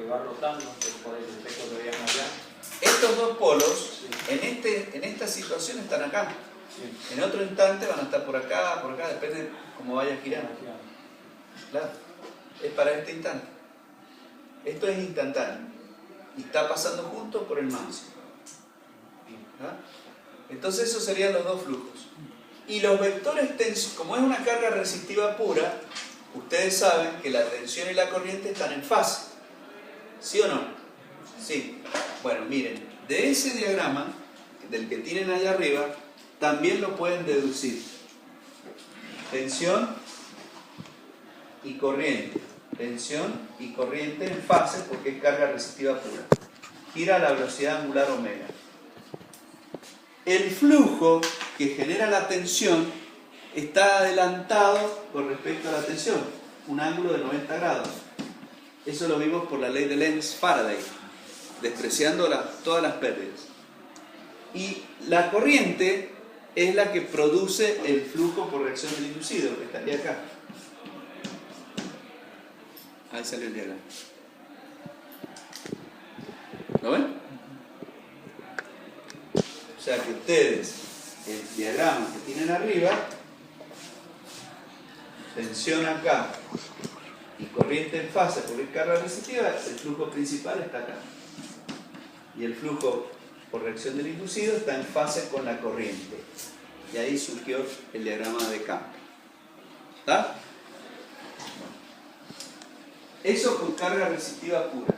va rotando, es por el efecto que veíamos allá. Estos dos polos, Sí. en esta situación están acá. Sí. En otro instante van a estar por acá, depende de cómo vaya girando. Claro, es para este instante. Esto es instantáneo y está pasando junto por el mouse. ¿Ah? Entonces esos serían los dos flujos. Y los vectores tensión, como es una carga resistiva pura, ustedes saben que la tensión y la corriente están en fase. ¿Sí o no? Sí. Bueno, miren, de ese diagrama, del que tienen allá arriba, también lo pueden deducir. Tensión y corriente. Tensión y corriente en fase porque es carga resistiva pura. Gira a la velocidad angular omega. El flujo que genera la tensión está adelantado con respecto a la tensión, un ángulo de 90 grados. Eso lo vimos por la ley de Lenz-Faraday, despreciando todas las pérdidas. Y la corriente es la que produce el flujo por reacción del inducido, que estaría acá. Ahí sale el diagrama. ¿Lo ven? O sea que ustedes, el diagrama que tienen arriba, tensión acá y corriente en fase por carga resistiva, el flujo principal está acá. Y el flujo por reacción del inducido está en fase con la corriente. Y ahí surgió el diagrama de campo. ¿Está? Eso con carga resistiva pura.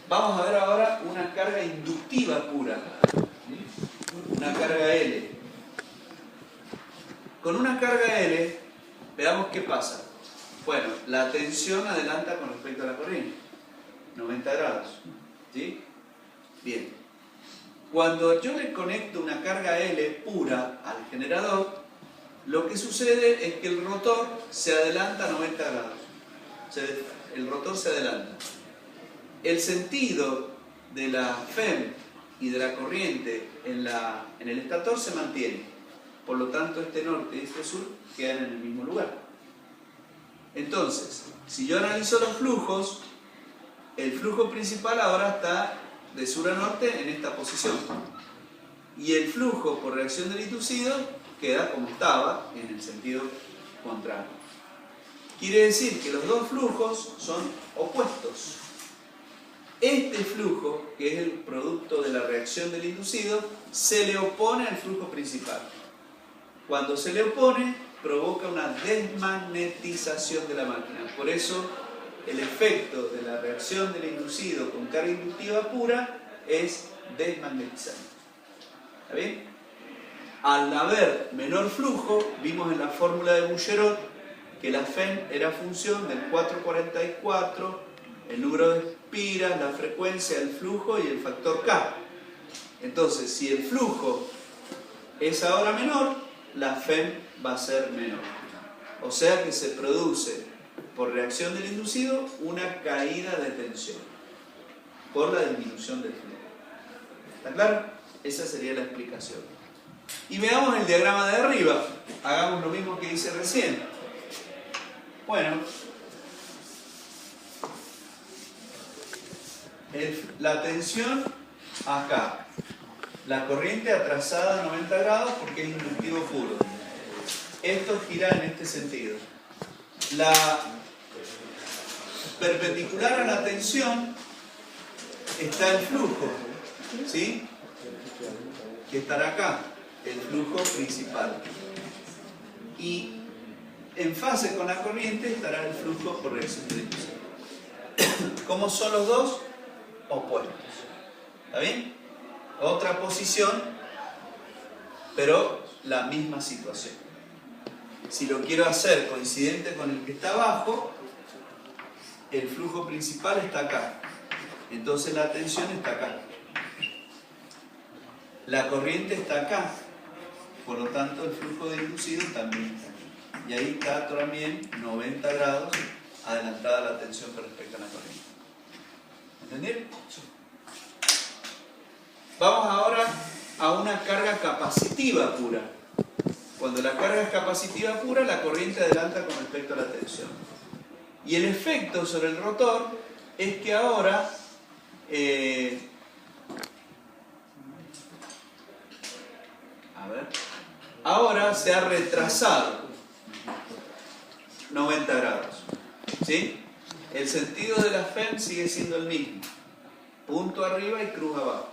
Vamos a ver ahora una carga inductiva pura. Una carga L. Con una carga L, veamos qué pasa. Bueno, la tensión adelanta con respecto a la corriente. 90 grados. ¿Sí? Bien. Cuando yo le conecto una carga L pura al generador, lo que sucede es que el rotor se adelanta a 90 grados. El rotor se adelanta. El sentido de la FEM y de la corriente en el estator se mantiene. Por lo tanto, este norte y este sur quedan en el mismo lugar. Entonces, si yo analizo los flujos, el flujo principal ahora está de sur a norte en esta posición. Y el flujo por reacción del inducido queda como estaba en el sentido contrario. Quiere decir que los dos flujos son opuestos. Este flujo, que es el producto de la reacción del inducido, se le opone al flujo principal. Cuando se le opone, provoca una desmagnetización de la máquina. Por eso, el efecto de la reacción del inducido con carga inductiva pura es desmagnetizante. ¿Está bien? Al haber menor flujo, vimos en la fórmula de Bouguereau que la FEM era función del 444, el número de espiras, la frecuencia del flujo y el factor K. Entonces, si el flujo es ahora menor, la FEM va a ser menor. O sea que se produce, por reacción del inducido, una caída de tensión por la disminución del flujo. ¿Está claro? Esa sería la explicación. Y veamos el diagrama de arriba. Hagamos lo mismo que hice recién. Bueno, la tensión acá, la corriente atrasada a 90 grados porque es inductivo puro. Esto gira en este sentido. La perpendicular a la tensión está el flujo, ¿sí? Que estará acá, el flujo principal. Y en fase con la corriente estará el flujo por reacción del inducido. ¿Cómo son los dos? Opuestos. ¿Está bien? Otra posición, pero la misma situación. Si lo quiero hacer coincidente con el que está abajo, el flujo principal está acá. Entonces la tensión está acá. La corriente está acá. Por lo tanto, el flujo de inducido también está aquí. Y ahí está también 90 grados adelantada la tensión con respecto a la corriente. ¿Entendieron? Vamos ahora a una carga capacitiva pura. Cuando la carga es capacitiva pura, la corriente adelanta con respecto a la tensión. Y el efecto sobre el rotor es que ahora ahora se ha retrasado 90 grados, ¿sí? El sentido de la FEM sigue siendo el mismo, punto arriba y cruz abajo.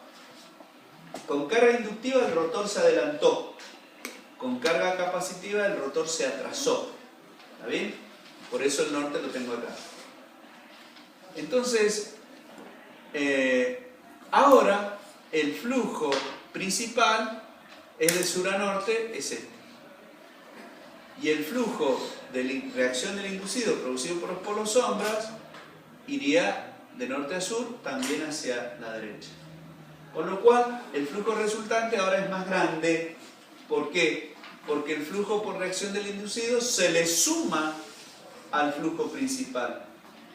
Con carga inductiva el rotor se adelantó, con carga capacitiva el rotor se atrasó, ¿está bien? Por eso el norte lo tengo acá. Entonces, ahora el flujo principal es de sur a norte, es este. Y el flujo de reacción del inducido producido por los polos sombras iría de norte a sur, también hacia la derecha. Con lo cual, el flujo resultante ahora es más grande. ¿Por qué? Porque el flujo por reacción del inducido se le suma al flujo principal.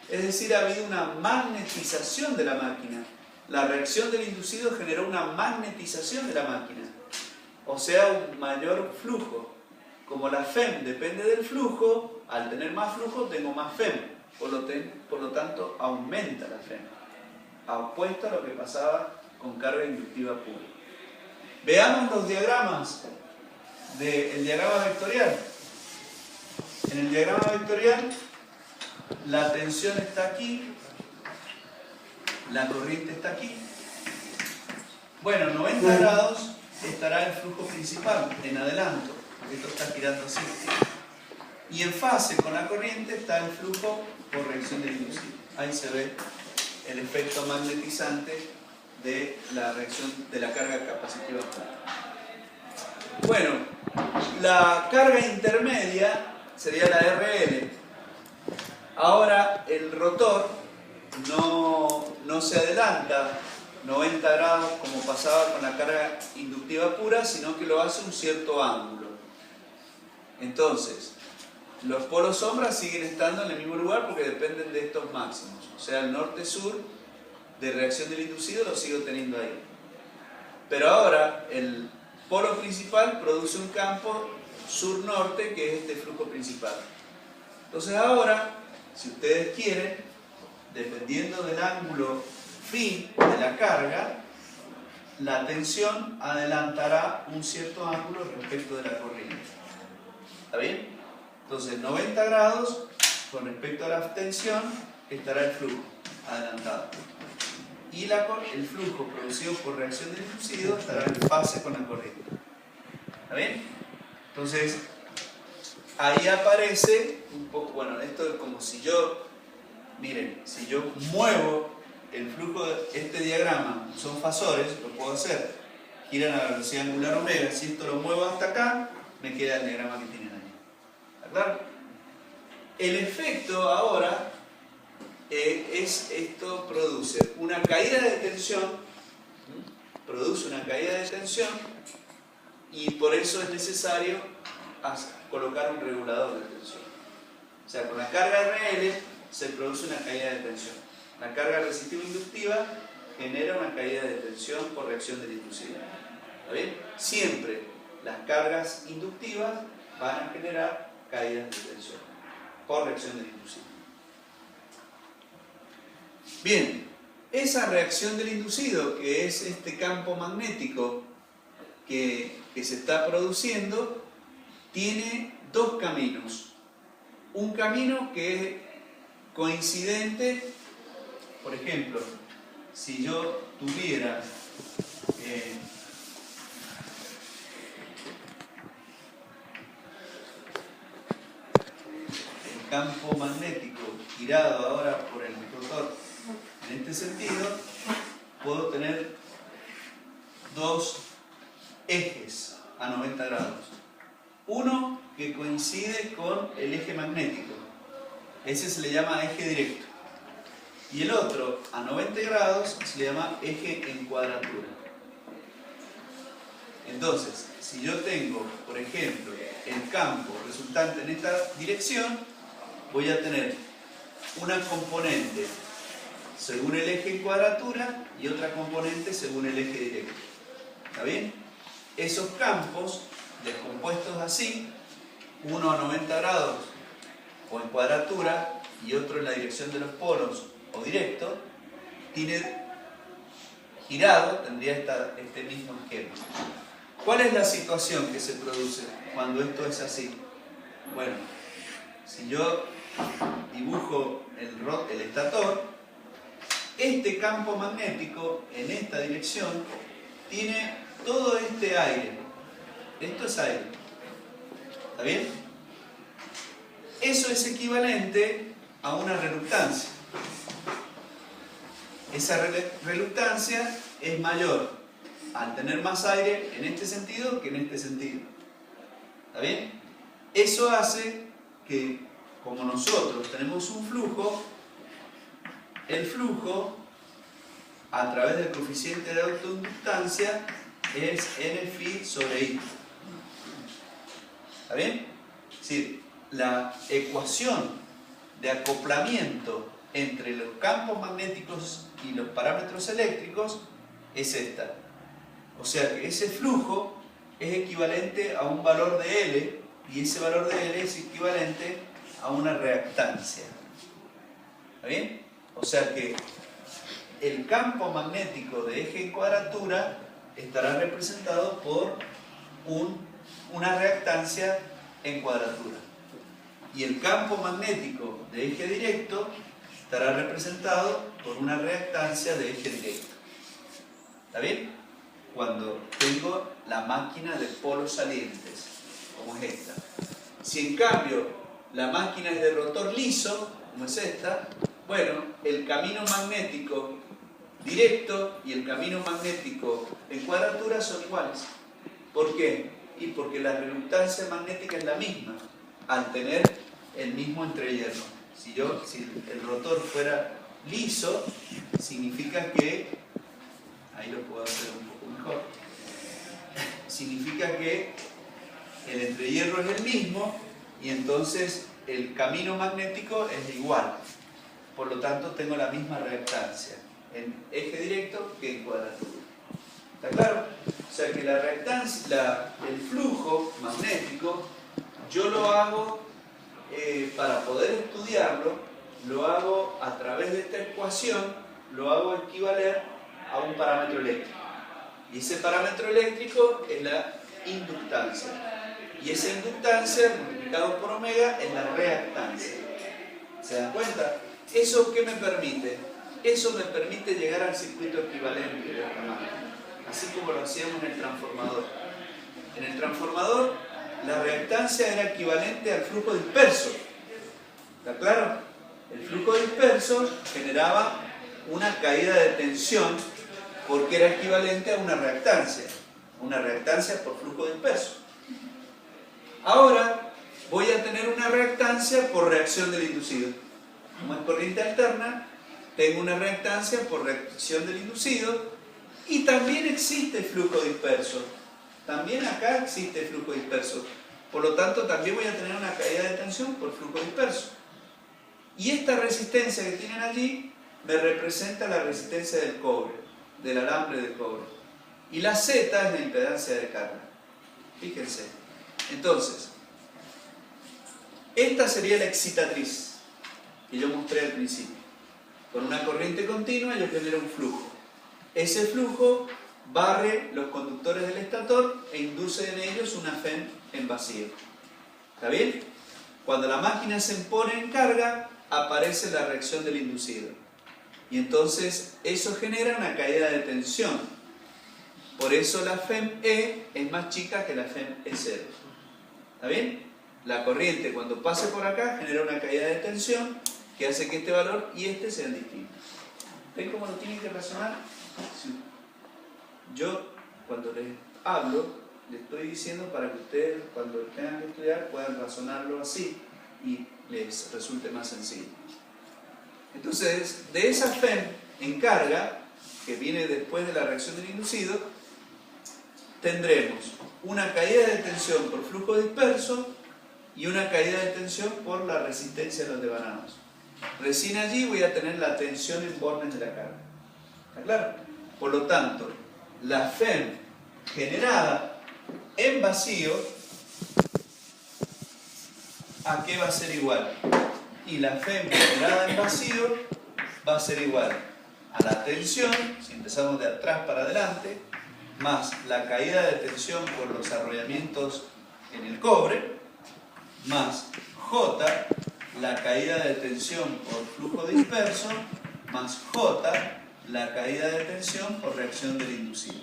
Es decir, ha habido una magnetización de la máquina. La reacción del inducido generó una magnetización de la máquina. O sea, un mayor flujo. Como la FEM depende del flujo, al tener más flujo tengo más FEM. Por lo tanto, aumenta la FEM. Opuesto a lo que pasaba con carga inductiva pura. Veamos los diagramas del diagrama vectorial. En el diagrama vectorial, la tensión está aquí, la corriente está aquí. Bueno, 90 grados estará el flujo principal en adelanto. Esto está girando así. Y en fase con la corriente está el flujo por reacción del inducido. Ahí se ve el efecto magnetizante de la reacción de la carga capacitiva. Bueno, la carga intermedia sería la RL. Ahora el rotor no se adelanta 90 grados como pasaba con la carga inductiva pura, sino que lo hace un cierto ángulo. Entonces, los polos sombras siguen estando en el mismo lugar porque dependen de estos máximos. O sea, el norte-sur de reacción del inducido lo sigo teniendo ahí. Pero ahora el polo principal produce un campo sur-norte que es este flujo principal. Entonces ahora, si ustedes quieren, dependiendo del ángulo fin de la carga, la tensión adelantará un cierto ángulo respecto de la corriente. ¿Está bien? Entonces 90 grados con respecto a la tensión estará el flujo adelantado. Y el flujo producido por reacción del inducido estará en fase con la corriente. ¿Está bien? Entonces, ahí aparece un poco, bueno, esto es como si yo, miren, si yo muevo el flujo de este diagrama, son fasores, lo puedo hacer, giran a la velocidad angular omega, si esto lo muevo hasta acá, me queda el diagrama que tienen ahí. ¿Está claro? El efecto ahora esto produce una caída de tensión, y por eso es necesario colocar un regulador de tensión. O sea, con la carga RL se produce una caída de tensión. La carga resistiva inductiva genera una caída de tensión por reacción del inducido. ¿Está bien? Siempre las cargas inductivas van a generar caídas de tensión por reacción del inducido. Bien, esa reacción del inducido, que es este campo magnético que se está produciendo, tiene dos caminos. Un camino que es coincidente, por ejemplo, si yo tuviera el campo magnético girado ahora por el rotor en este sentido, puedo tener dos ejes a 90 grados. Uno que coincide con el eje magnético, ese se le llama eje directo. Y el otro, a 90 grados, se le llama eje en cuadratura. Entonces, si yo tengo, por ejemplo, el campo resultante en esta dirección, voy a tener una componente según el eje en cuadratura y otra componente según el eje directo. ¿Está bien? Esos campos descompuestos así, uno a 90 grados o en cuadratura y otro en la dirección de los polos o directo, tiene girado, tendría este mismo esquema. ¿Cuál es la situación que se produce cuando esto es así? Bueno, si yo dibujo el estator, este campo magnético en esta dirección tiene todo este aire. Esto es aire. ¿Está bien? Eso es equivalente a una reluctancia. Esa reluctancia es mayor al tener más aire en este sentido que en este sentido. ¿Está bien? Eso hace que, como nosotros tenemos un flujo, el flujo a través del coeficiente de autoinductancia es N-phi sobre I. ¿Está bien? Es decir, la ecuación de acoplamiento entre los campos magnéticos y los parámetros eléctricos es esta. O sea que ese flujo es equivalente a un valor de L, y ese valor de L es equivalente a una reactancia. ¿Está bien? O sea que el campo magnético de eje en cuadratura estará representado por una reactancia en cuadratura. Y el campo magnético de eje directo estará representado por una reactancia de eje directo. ¿Está bien? Cuando tengo la máquina de polos salientes, como es esta. Si en cambio la máquina es de rotor liso, como es esta, bueno, el camino magnético directo y el camino magnético en cuadratura son iguales. ¿Por qué? Y porque la reluctancia magnética es la misma, al tener el mismo entrehierro. Si el rotor fuera liso, significa que, ahí lo puedo hacer un poco mejor, significa que el entrehierro es el mismo y entonces el camino magnético es igual. Por lo tanto, tengo la misma reactancia en eje directo que en cuadratura. ¿Está claro? O sea que la reactancia, el flujo magnético, yo lo hago, para poder estudiarlo, lo hago a través de esta ecuación, lo hago equivaler a un parámetro eléctrico. Y ese parámetro eléctrico es la inductancia. Y esa inductancia multiplicado por omega es la reactancia. ¿Se dan cuenta? ¿Eso qué me permite? Eso me permite llegar al circuito equivalente de esta máquina, así como lo hacíamos en el transformador. En el transformador, la reactancia era equivalente al flujo disperso. ¿Está claro? El flujo disperso generaba una caída de tensión porque era equivalente a una reactancia por flujo disperso. Ahora voy a tener una reactancia por reacción del inducido. Como es corriente alterna, tengo una reactancia por reacción del inducido y también existe flujo disperso. También acá existe flujo disperso. Por lo tanto, también voy a tener una caída de tensión por flujo disperso. Y esta resistencia que tienen allí me representa la resistencia del cobre, del alambre de cobre. Y la Z es la impedancia de carga. Fíjense. Entonces, esta sería la excitatriz que yo mostré al principio. Con una corriente continua yo genero un flujo. Ese flujo barre los conductores del estator e induce en ellos una FEM en vacío. ¿Está bien? Cuando la máquina se pone en carga, aparece la reacción del inducido. Y entonces eso genera una caída de tensión. Por eso la FEM-E es más chica que la FEM-E0. ¿Está bien? La corriente cuando pase por acá genera una caída de tensión que hace que este valor y este sean distintos. ¿Ven cómo lo tienen que razonar? Sí. Yo cuando les hablo, les estoy diciendo para que ustedes cuando tengan que estudiar puedan razonarlo así y les resulte más sencillo. Entonces, de esa FEM en carga, que viene después de la reacción del inducido, tendremos una caída de tensión por flujo disperso y una caída de tensión por la resistencia de los devanados. Recién allí voy a tener la tensión en bornes de la carga. ¿Está claro? Por lo tanto, la FEM generada en vacío, ¿a qué va a ser igual? Y la FEM generada en vacío va a ser igual a la tensión, si empezamos de atrás para adelante, más la caída de tensión por los arrollamientos en el cobre, más J, la caída de tensión por flujo disperso, más J, la caída de tensión por reacción del inducido.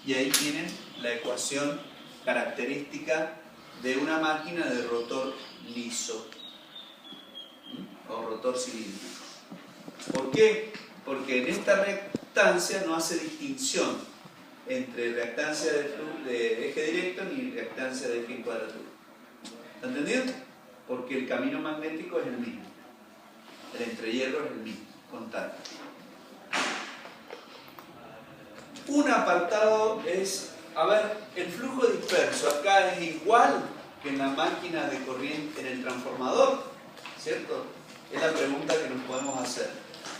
Y ahí tienen la ecuación característica de una máquina de rotor liso o rotor cilíndrico. ¿Por qué? Porque en esta reactancia no hace distinción entre reactancia de eje directo ni reactancia de eje en cuadratura. ¿Está entendido? Porque el camino magnético es el mismo. El entrehierro es el mismo, contacto. Un apartado es, a ver, el flujo disperso acá es igual que en la máquina de corriente, en el transformador, ¿cierto? Es la pregunta que nos podemos hacer.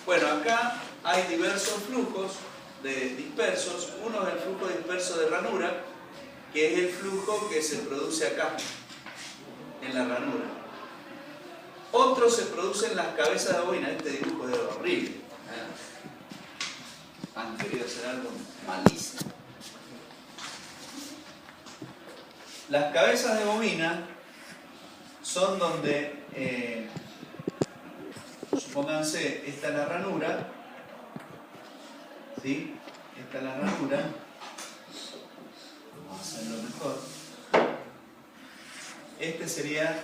Bueno, acá hay diversos flujos dispersos. Uno es el flujo disperso de ranura, que es el flujo que se produce acá, en la ranura. Otro se produce en las cabezas de bobina. Este dibujo es horrible. Han querido hacer algo malísimo. Las cabezas de bobina son donde, supónganse, esta es la ranura, ¿sí? Esta es la ranura. Vamos a hacerlo mejor. Este sería,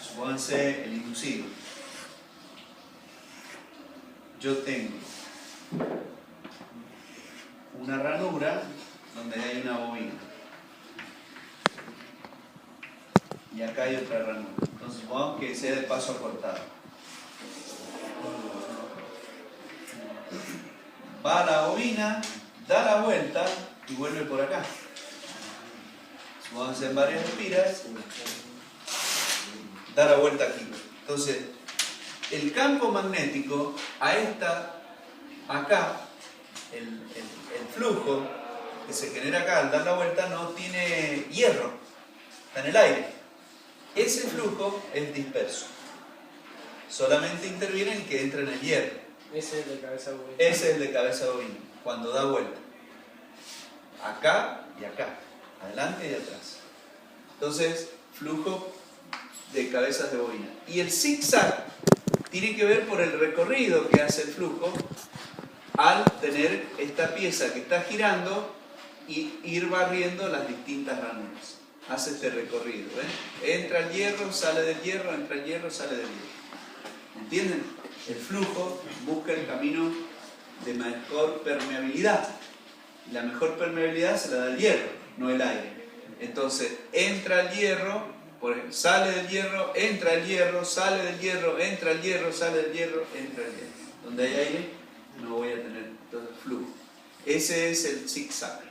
supónganse, el inducido. Yo tengo una ranura donde hay una bobina. Y acá hay otra ranura. Entonces, supongamos que sea de paso acortado. Va a la bobina, da la vuelta y vuelve por acá. Vamos a hacer varias espiras, da la vuelta aquí. Entonces, el campo magnético acá, el flujo que se genera acá al dar la vuelta no tiene hierro, está en el aire. Ese flujo es disperso. Solamente interviene el que entra en el hierro. Ese es el de cabeza bovina. Ese es el de cabeza bovina, cuando da vuelta. Acá y acá, adelante y atrás. Entonces, flujo de cabezas de bobina. Y el zigzag tiene que ver por el recorrido que hace el flujo al tener esta pieza que está girando y ir barriendo las distintas ranuras. Hace este recorrido. Entra el hierro, sale del hierro, entra el hierro, sale del hierro. ¿Entienden? El flujo busca el camino de mejor permeabilidad. Y la mejor permeabilidad se la da el hierro, no el aire. Entonces, entra el hierro, sale del hierro, entra el hierro, sale del hierro, entra el hierro, sale del hierro, entra el hierro. Donde hay aire, no voy a tener todo el flujo. Ese es el zigzag.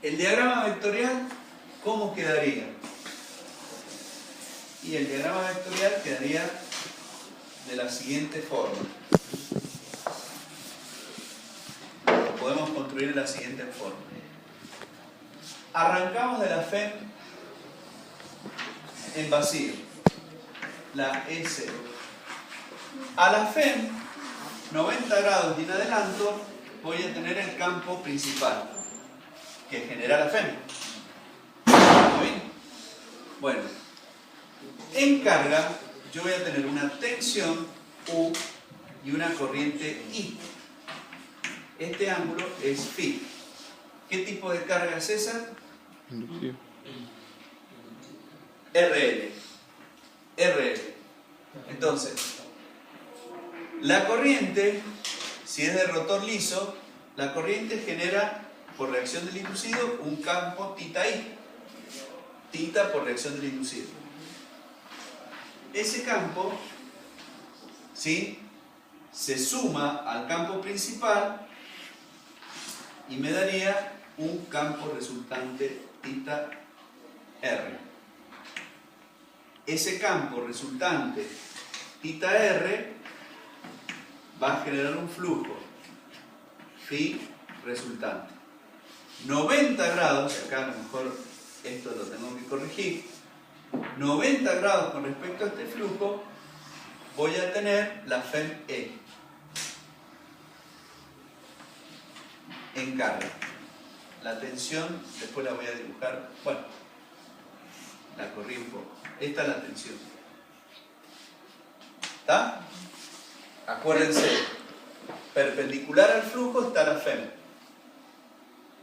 El diagrama vectorial, ¿cómo quedaría? Y el diagrama vectorial quedaría de la siguiente forma. Lo podemos construir de la siguiente forma. Arrancamos de la FEM en vacío, la S. A la FEM, 90 grados y en adelanto, voy a tener el campo principal que genera la FEM. ¿Está bien? Bueno, en carga yo voy a tener una tensión U y una corriente I. Este ángulo es Φ. ¿Qué tipo de carga es esa? Inductivo. RL. Entonces, la corriente, si es de rotor liso, la corriente genera, por reacción del inducido, un campo θI. Θ por reacción del inducido. Ese campo, ¿sí?, se suma al campo principal y me daría un campo resultante θR. Ese campo resultante θR va a generar un flujo Φ resultante. 90 grados, acá a lo mejor esto lo tengo que corregir, 90 grados con respecto a este flujo voy a tener la FEM E en carga. La tensión, después la voy a dibujar, bueno, la corrí un poco. Esta es la tensión. ¿Está? Acuérdense, perpendicular al flujo está la FEM.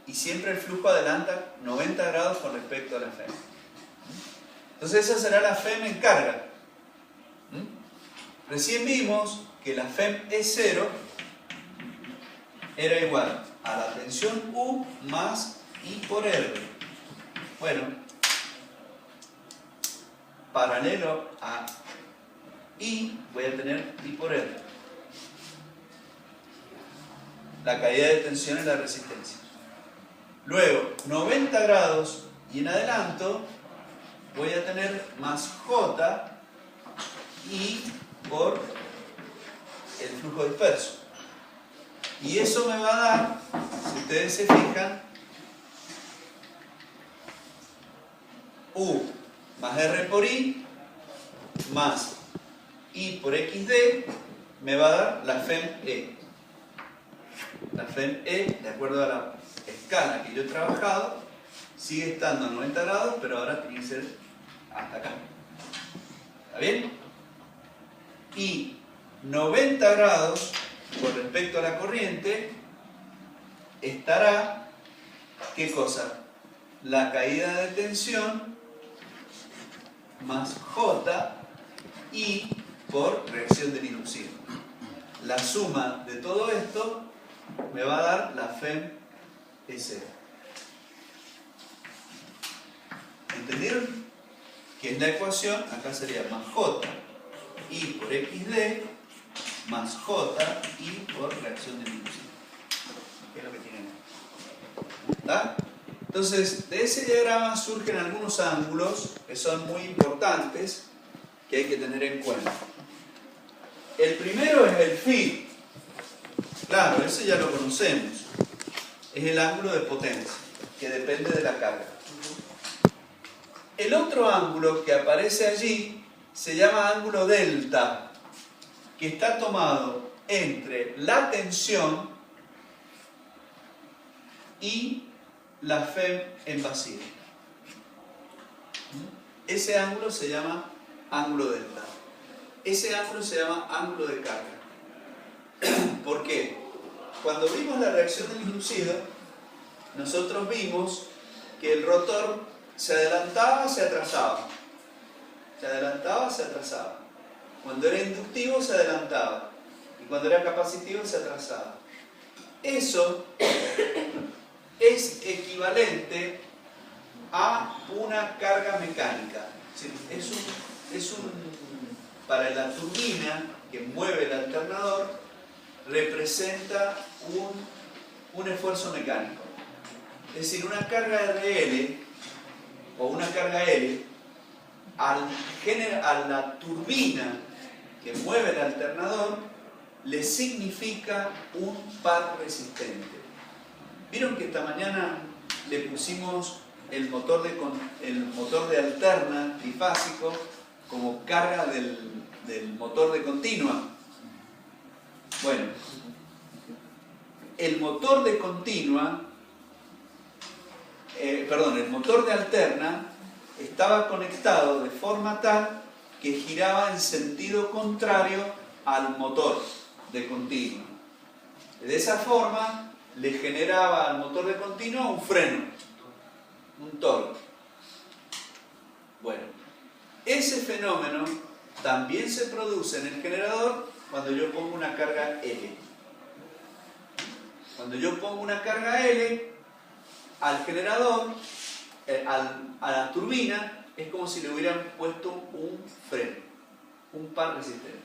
Y siempre el flujo adelanta 90 grados con respecto a la FEM. Entonces esa será la FEM en carga. Recién vimos que la FEM E0 era igual a la tensión U más I por R. Bueno, paralelo a I voy a tener I por R. La caída de tensión en la resistencia. Luego, 90 grados y en adelanto voy a tener más J I por el flujo disperso. Y eso me va a dar, si ustedes se fijan, U más R por I más I por XD me va a dar la FEM E. La FEM E, de acuerdo a la escala que yo he trabajado, sigue estando a 90 grados, pero ahora tiene que ser hasta acá. ¿Está bien? Y 90 grados con respecto a la corriente estará, ¿qué cosa? La caída de tensión más J I por reacción del inducido. La suma de todo esto me va a dar la FEM E0. ¿Entendieron? Que es la ecuación, acá sería más J I por XD más J I por reacción del inducido. ¿Qué es lo que tienen? ¿Está? Entonces, de ese diagrama surgen algunos ángulos que son muy importantes que hay que tener en cuenta. El primero es el phi. Claro, ese ya lo conocemos. Es el ángulo de potencia, que depende de la carga. El otro ángulo que aparece allí se llama ángulo delta, que está tomado entre la tensión y la FEM en vacío. Ese ángulo se llama ángulo delta. Ese ángulo se llama ángulo de carga. ¿Por qué? Cuando vimos la reacción del inducido, nosotros vimos que el rotor se adelantaba, se atrasaba. Se adelantaba, se atrasaba. Cuando era inductivo, se adelantaba. Y cuando era capacitivo, se atrasaba. Eso es equivalente a una carga mecánica. Para la turbina que mueve el alternador, representa un esfuerzo mecánico. Es decir, una carga RL o una carga L a la turbina que mueve el alternador le significa un par resistente. ¿Vieron que esta mañana le pusimos el motor de alterna trifásico como carga del motor de continua? Bueno, el motor de continua, el motor de alterna estaba conectado de forma tal que giraba en sentido contrario al motor de continua. De esa forma le generaba al motor de continua un freno, un torque. Bueno, ese fenómeno también se produce en el generador cuando yo pongo una carga L. Cuando yo pongo una carga L al generador, a la turbina, es como si le hubieran puesto un freno, un par resistente.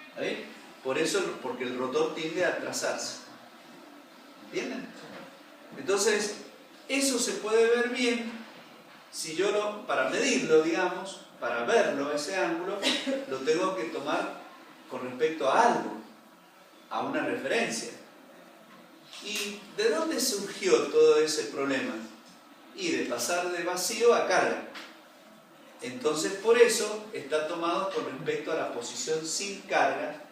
¿Está bien? Por eso, porque el rotor tiende a atrasarse. ¿Entienden? Entonces, eso se puede ver bien si yo para medirlo, digamos, para verlo, ese ángulo, lo tengo que tomar con respecto a algo, a una referencia. ¿Y de dónde surgió todo ese problema? Y de pasar de vacío a carga. Entonces por eso está tomado con respecto a la posición sin carga